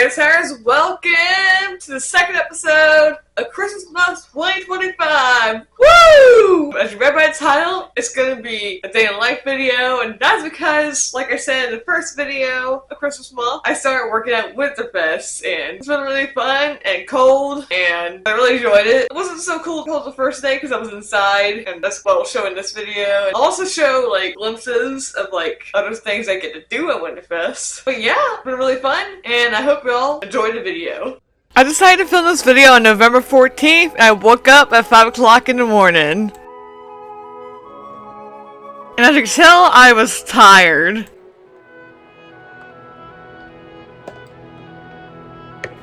Contreras, welcome to the second episode of Christmas Month 2025. Woo! As you read by the title, it's gonna be a day in life video, and that's because, like I said in the first video of Christmas Month, I started working at Winterfest, and it's been really fun and cold, and I really enjoyed it. It wasn't so cold the first day because I was inside, and that's what I'll show in this video. And I'll also show like glimpses of like other things I get to do at Winterfest. But yeah, it's been really fun, and I hope you all enjoyed the video. I decided to film this video on November 14th, and I woke up at 5 o'clock in the morning. And as you can tell, I was tired.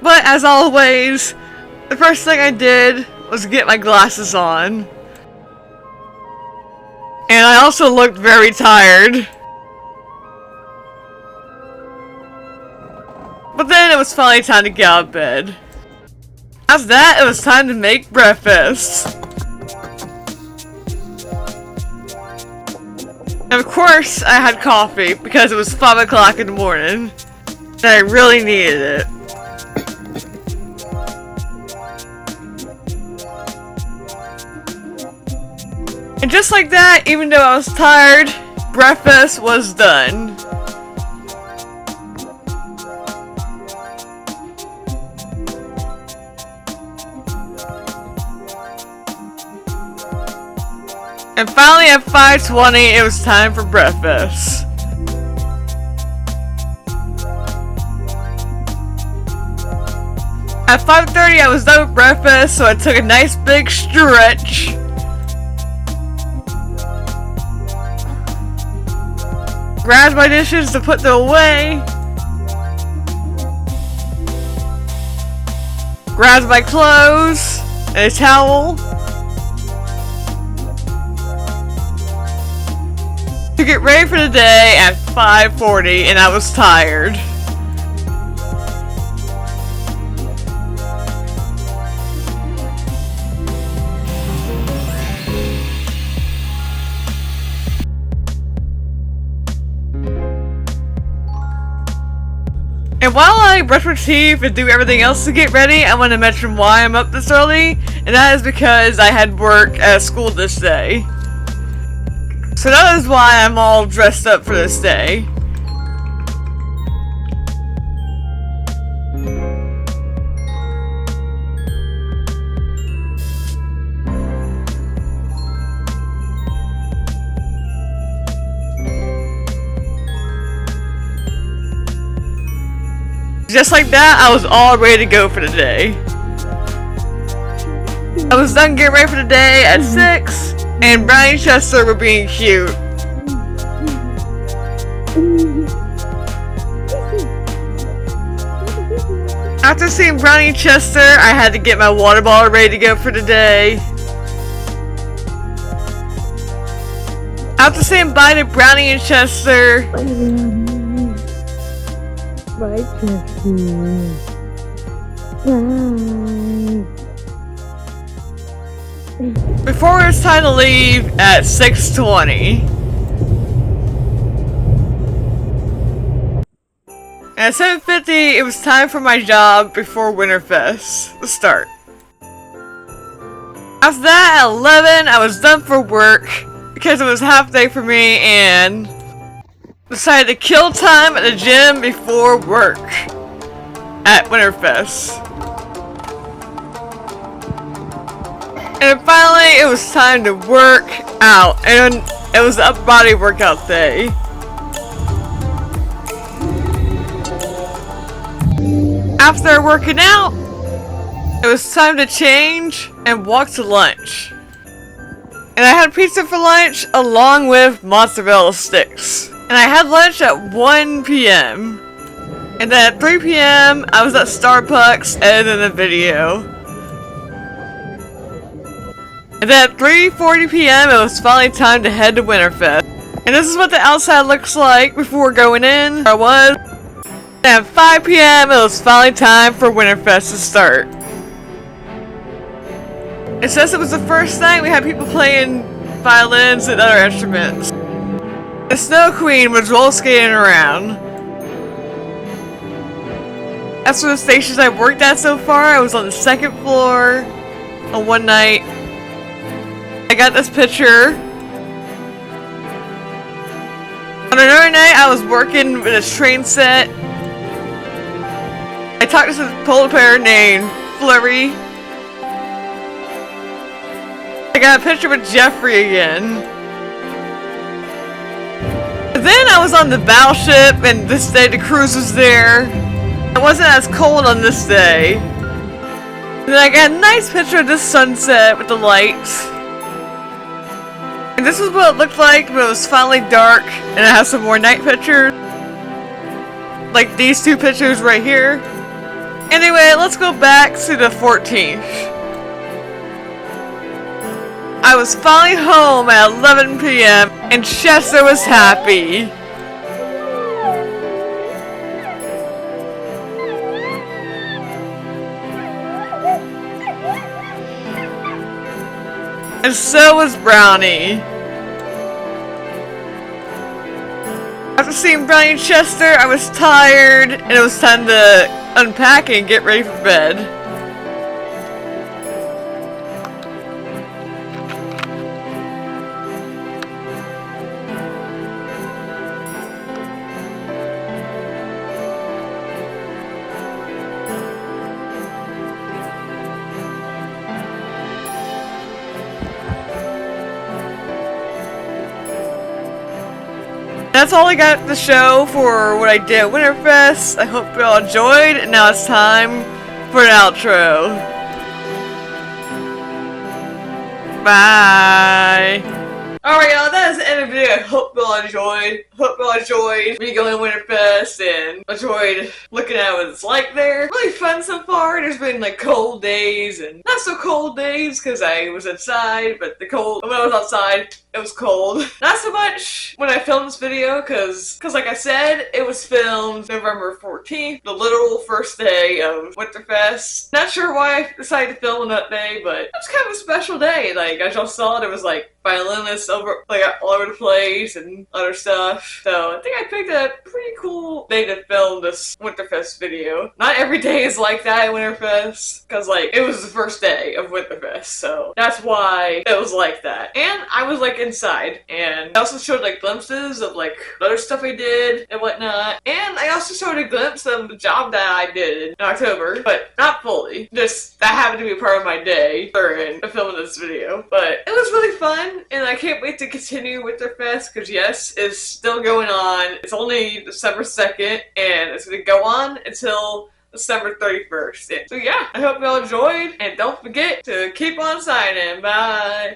But as always, the first thing I did was get my glasses on. And I also looked very tired. But then it was finally time to get out of bed. After that, it was time to make breakfast. And of course, I had coffee because it was 5 o'clock in the morning. And I really needed it. And just like that, even though I was tired, breakfast was done. And finally at 5:20, it was time for breakfast. At 5:30, I was done with breakfast, so I took a nice big stretch. Grabbed my dishes to put them away. Grabbed my clothes and a towel. To get ready for the day at 5:40, and I was tired. And while I brush my teeth and do everything else to get ready, I want to mention why I'm up this early, and that is because I had work at school this day. So that is why I'm all dressed up for this day. Just like that, I was all ready to go for the day. I was done getting ready for the day at 6, and Brownie and Chester were being cute. After seeing Brownie and Chester, I had to get my water bottle ready to go for the day. After saying bye to Brownie and Chester, bye, Chester. Bye. before it was time to leave at 6:20. At 7:50, it was time for my job before Winterfest to start. After that, at 11, I was done for work because it was half day for me and decided to kill time at the gym before work at Winterfest. And finally, it was time to work out, and it was an upper body workout day. After working out, it was time to change and walk to lunch. And I had pizza for lunch along with mozzarella sticks. And I had lunch at 1 p.m. And then at 3 p.m. I was at Starbucks editing a video. And then at 3:40 p.m. it was finally time to head to Winterfest. And this is what the outside looks like before going in. Where I was. And at 5 p.m. it was finally time for Winterfest to start. And since it was the first night, we had people playing violins and other instruments. The Snow Queen was roller skating around. As for the stations I've worked at so far, I was on the 2nd floor on one night. I got this picture. On another night, I was working in a train set. I talked to this polar bear named Flurry. I got a picture with Jeffrey again. And then I was on the battleship, and this day the cruise was there. It wasn't as cold on this day. And then I got a nice picture of this sunset with the lights. And this is what it looked like when it was finally dark, and I have some more night pictures. Like these two pictures right here. Anyway, let's go back to the 14th. I was finally home at 11 p.m. and Chester was happy. And so was Brownie. After seeing Brownie and Chester, I was tired and it was time to unpack and get ready for bed. That's all I got at the show for what I did at Winterfest. I hope you all enjoyed, and now it's time for an outro. Bye! Alright y'all, that is the end of the video. I hope you all enjoyed. Hope you all enjoyed me going to Winterfest and enjoyed looking at what it's like there. Really fun so far. There's been like cold days and not so cold days because I was inside, but when I was outside, it was cold. Not so much when I filmed this video because like I said, it was filmed November 14th, the literal first day of Winterfest. Not sure why I decided to film on that day, but it was kind of a special day. Like, as y'all saw, there was like violinists all over the place and other stuff. So I think I picked a pretty cool day to film this Winterfest video. Not every day is like that at Winterfest, because like it was the first day of Winterfest, so that's why it was like that. And I was like inside, and I also showed like glimpses of like other stuff I did and whatnot. And I also showed a glimpse of the job that I did in October, but not fully. Just that happened to be a part of my day during the filming this video. But it was really fun, and I can't wait to continue Winterfest because yes, it's still going on. It's only December 2nd, and it's going to go on until December 31st. So yeah, I hope you all enjoyed, and don't forget to keep on signing. Bye!